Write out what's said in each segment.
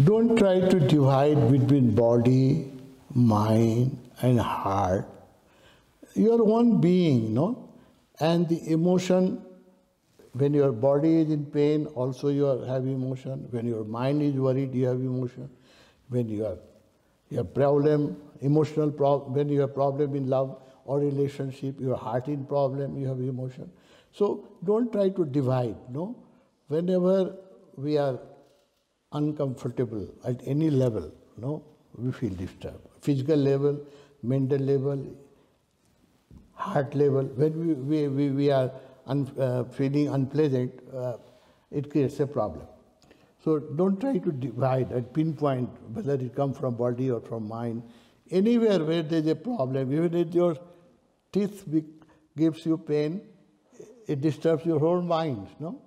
Don't try to divide between body, mind, and heart. You are one being, no? And the emotion, when your body is in pain, also you have emotion. When your mind is worried, you have emotion. When you have problem, emotional problem, when you have problem in love or relationship, your heart in problem, you have emotion. So don't try to divide, no? Whenever we are uncomfortable at any level, no, we feel disturbed. Physical level, mental level, heart level. When we are feeling unpleasant, it creates a problem. So don't try to divide and pinpoint whether it comes from body or from mind. Anywhere where there is a problem, even if your teeth gives you pain, it disturbs your whole mind, no?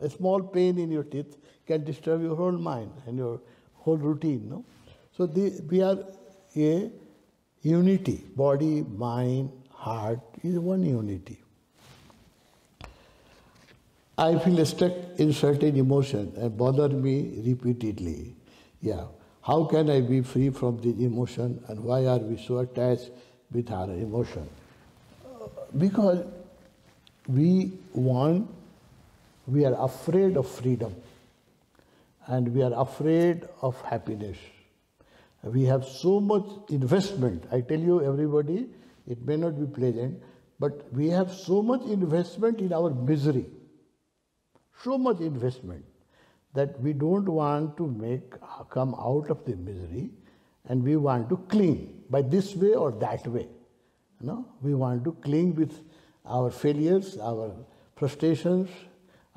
A small pain in your teeth can disturb your whole mind and your whole routine, no? So we are a unity. Body, mind, heart is one unity. I feel stuck in certain emotion and bother me repeatedly. Yeah. How can I be free from this emotion, and why are we so attached with our emotion? Because we are afraid of freedom, and we are afraid of happiness. We have so much investment. I tell you, everybody, it may not be pleasant, but we have so much investment in our misery. So much investment that we don't want to come out of the misery, and we want to cling by this way or that way. No? We want to cling with our failures, our frustrations,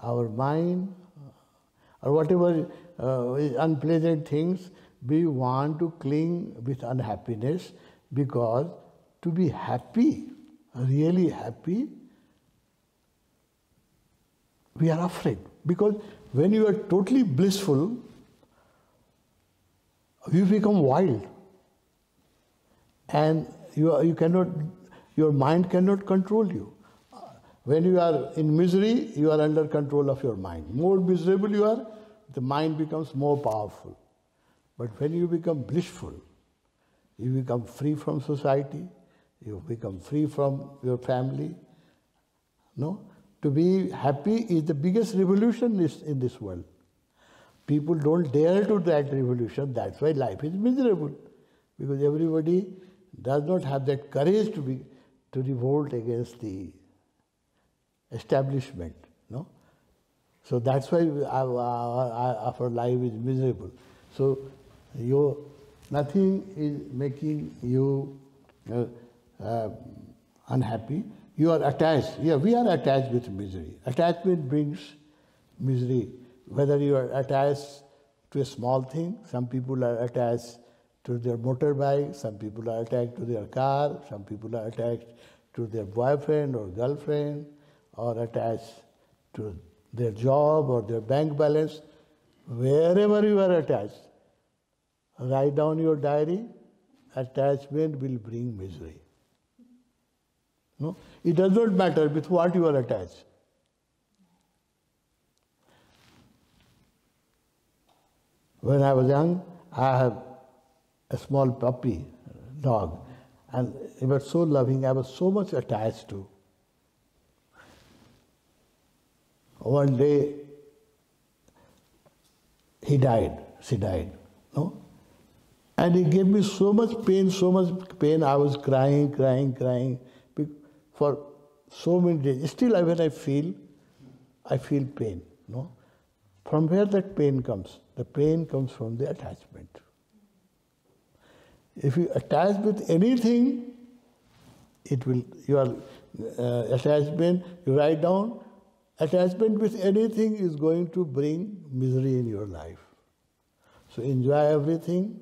our mind, or whatever is unpleasant things. We want to cling with unhappiness, because to be happy, really happy, we are afraid. Because when you are totally blissful, you become wild. And your mind cannot control you. When you are in misery, you are under control of your mind. More miserable you are, the mind becomes more powerful. But when you become blissful, you become free from society, you become free from your family. No? To be happy is the biggest revolution in this world. People don't dare to that revolution. That's why life is miserable. Because everybody does not have that courage to revolt against the establishment. No? So that's why our life is miserable. So nothing is making you unhappy. You are attached. Yeah, we are attached with misery. Attachment brings misery. Whether you are attached to a small thing, some people are attached to their motorbike, some people are attached to their car, some people are attached to their boyfriend or girlfriend, or attached to their job or their bank balance. Wherever you are attached, write down your diary. Attachment will bring misery. No? It does not matter with what you are attached. When I was young, I had a small puppy dog, and he was so loving, I was so much attached to. One day, she died, no? And he gave me so much pain, I was crying for so many days. Still, when I feel pain, no? From where that pain comes? The pain comes from the attachment. If you attach with anything, your attachment, you write down, attachment with anything is going to bring misery in your life. So enjoy everything,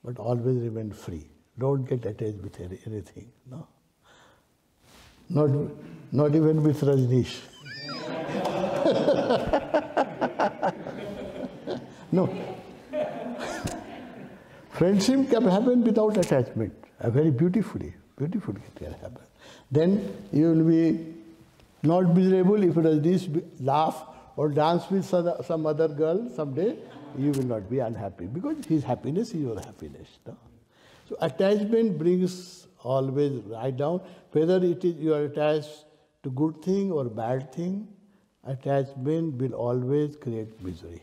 but always remain free. Don't get attached with anything. No? Not even with Rajneesh. No. Friendship can happen without attachment. Very beautifully it can happen. Then you will be not miserable if Rajneesh laugh or dance with some other girl someday. you will not be unhappy because his happiness is your happiness. No? So attachment brings always right down, whether it is you are attached to good thing or bad thing, attachment will always create misery.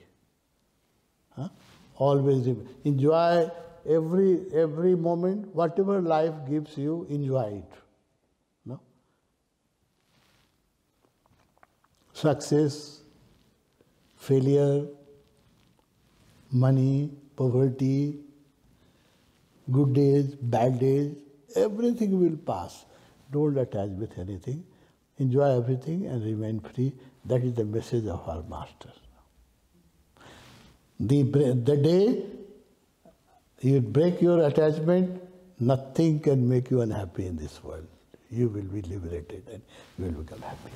Huh? Always enjoy every moment, whatever life gives you, enjoy it. No? Success, failure, money, poverty, good days, bad days, everything will pass. Don't attach with anything. Enjoy everything and remain free. That is the message of our Master. The day you break your attachment, nothing can make you unhappy in this world. You will be liberated and you will become happy.